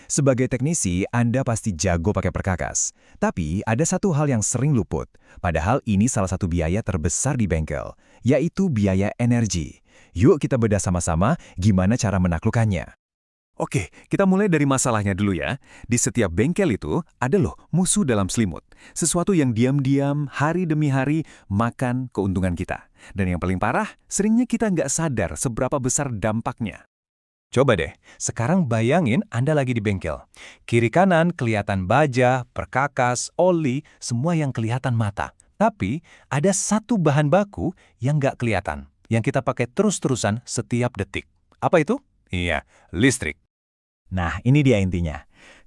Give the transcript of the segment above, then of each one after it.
Sebagai teknisi, Anda pasti jago pakai perkakas. Tapi ada satu hal yang sering luput, padahal ini salah satu biaya terbesar di bengkel, yaitu biaya energi. Yuk kita bedah sama-sama gimana cara menaklukkannya. Oke, kita mulai dari masalahnya dulu ya. Di setiap bengkel itu ada loh musuh dalam selimut. Sesuatu yang diam-diam, hari demi hari, makan keuntungan kita. Dan yang paling parah, seringnya kita nggak sadar seberapa besar dampaknya. Coba deh, sekarang bayangin Anda lagi di bengkel. Kiri kanan kelihatan baja, perkakas, oli, semua yang kelihatan mata. Tapi ada satu bahan baku yang nggak kelihatan, yang kita pakai terus-terusan setiap detik. Apa itu? Iya, listrik. Nah, ini dia intinya.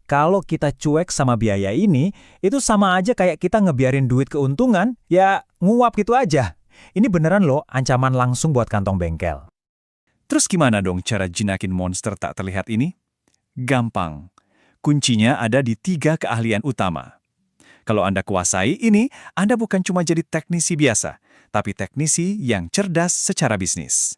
Kalau kita cuek sama biaya ini, itu sama aja kayak kita ngebiarin duit keuntungan, ya nguap gitu aja. Ini beneran loh ancaman langsung buat kantong bengkel. Terus gimana dong cara jinakin monster tak terlihat ini? Gampang. Kuncinya ada di 3 keahlian utama. Kalau Anda kuasai ini, Anda bukan cuma jadi teknisi biasa, tapi teknisi yang cerdas secara bisnis.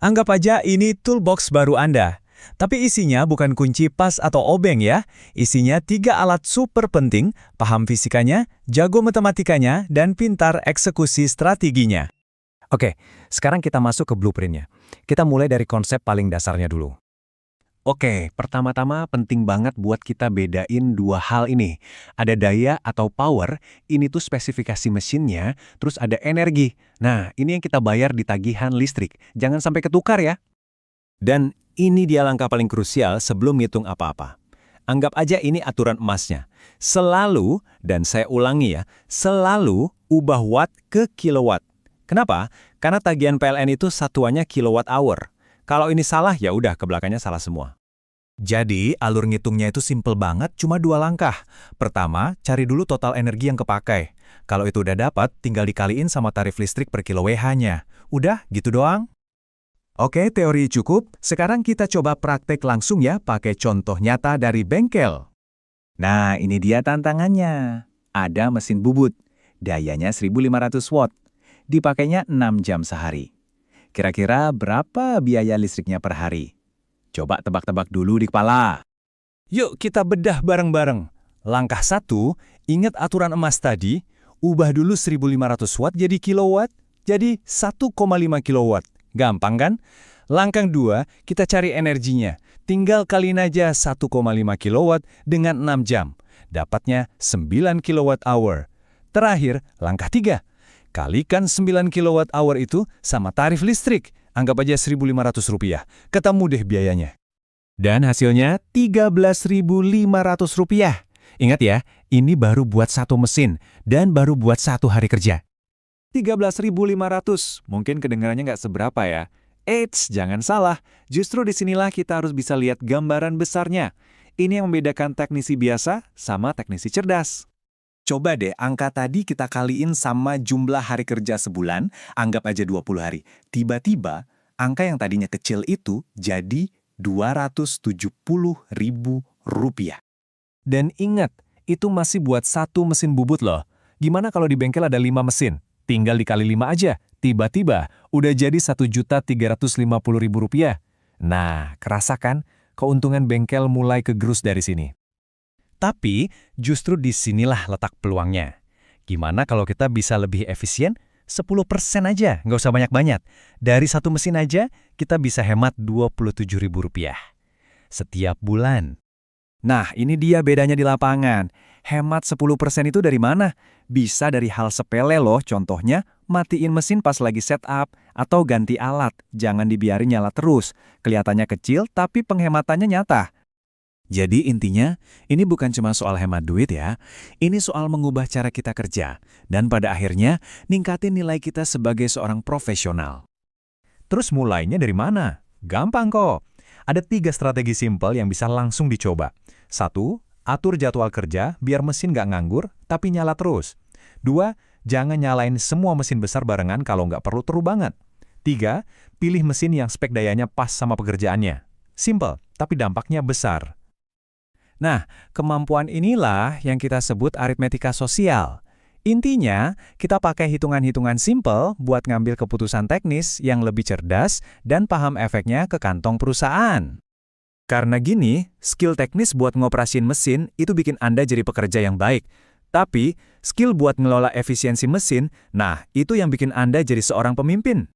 Anggap aja ini toolbox baru Anda. Tapi isinya bukan kunci pas atau obeng ya. Isinya 3 alat super penting, paham fisikanya, jago matematikanya, dan pintar eksekusi strateginya. Oke, sekarang kita masuk ke blueprintnya. Kita mulai dari konsep paling dasarnya dulu. Oke, pertama-tama penting banget buat kita bedain 2 hal ini. Ada daya atau power, ini tuh spesifikasi mesinnya, terus ada energi. Nah, ini yang kita bayar di tagihan listrik. Jangan sampai ketukar ya. Dan ini dia langkah paling krusial sebelum ngitung apa-apa. Anggap aja ini aturan emasnya. Selalu, dan saya ulangi ya, selalu ubah watt ke kilowatt. Kenapa? Karena tagihan PLN itu satuannya kilowatt hour. Kalau ini salah, ya udah ke belakangnya salah semua. Jadi, alur ngitungnya itu simple banget, cuma 2 langkah. Pertama, cari dulu total energi yang kepakai. Kalau itu udah dapat, tinggal dikaliin sama tarif listrik per kWh-nya. Udah, gitu doang. Oke, teori cukup. Sekarang kita coba praktek langsung ya, pakai contoh nyata dari bengkel. Nah, ini dia tantangannya. Ada mesin bubut. Dayanya 1500 watt. Dipakainya 6 jam sehari. Kira-kira berapa biaya listriknya per hari? Coba tebak-tebak dulu di kepala. Yuk kita bedah bareng-bareng. Langkah 1, ingat aturan emas tadi, ubah dulu 1500 watt jadi kilowatt, jadi 1,5 kilowatt. Gampang kan? Langkah 2, kita cari energinya. Tinggal kaliin aja 1,5 kilowatt dengan 6 jam. Dapatnya 9 kilowatt hour. Terakhir, langkah 3. Kalikan 9 kilowatt hour itu sama tarif listrik. Anggap aja Rp1.500. Ketemu deh biayanya. Dan hasilnya Rp13.500. Ingat ya, ini baru buat 1 mesin dan baru buat 1 hari kerja. 13.500, mungkin kedengarannya nggak seberapa ya. Eits, jangan salah. Justru disinilah kita harus bisa lihat gambaran besarnya. Ini yang membedakan teknisi biasa sama teknisi cerdas. Coba deh angka tadi kita kaliin sama jumlah hari kerja sebulan, anggap aja 20 hari. Tiba-tiba, angka yang tadinya kecil itu jadi Rp270.000. Dan ingat, itu masih buat 1 mesin bubut loh. Gimana kalau di bengkel ada 5 mesin? Tinggal dikali 5 aja. Tiba-tiba, udah jadi Rp1.350.000. Nah, kerasa kan? Keuntungan bengkel mulai kegerus dari sini. Tapi, justru disinilah letak peluangnya. Gimana kalau kita bisa lebih efisien? 10% aja, nggak usah banyak-banyak. Dari 1 mesin aja, kita bisa hemat Rp27.000 setiap bulan. Nah, ini dia bedanya di lapangan. Hemat 10% itu dari mana? Bisa dari hal sepele loh, contohnya matiin mesin pas lagi setup atau ganti alat. Jangan dibiarin nyala terus. Kelihatannya kecil, tapi penghematannya nyata. Jadi intinya, ini bukan cuma soal hemat duit ya. Ini soal mengubah cara kita kerja. Dan pada akhirnya, ningkatin nilai kita sebagai seorang profesional. Terus mulainya dari mana? Gampang kok. Ada 3 strategi simpel yang bisa langsung dicoba. 1, atur jadwal kerja biar mesin nggak nganggur, tapi nyala terus. 2, jangan nyalain semua mesin besar barengan kalau nggak perlu terus banget. 3, pilih mesin yang spek dayanya pas sama pekerjaannya. Simple, tapi dampaknya besar. Nah, kemampuan inilah yang kita sebut aritmetika sosial. Intinya, kita pakai hitungan-hitungan simple buat ngambil keputusan teknis yang lebih cerdas dan paham efeknya ke kantong perusahaan. Karena gini, skill teknis buat ngoperasin mesin itu bikin Anda jadi pekerja yang baik. Tapi, skill buat ngelola efisiensi mesin, nah itu yang bikin Anda jadi seorang pemimpin.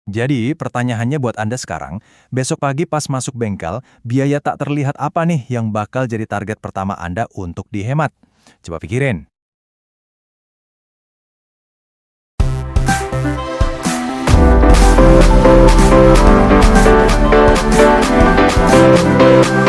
Jadi, pertanyaannya buat Anda sekarang, besok pagi pas masuk bengkel, biaya tak terlihat apa nih yang bakal jadi target pertama Anda untuk dihemat? Coba pikirin. Thank you.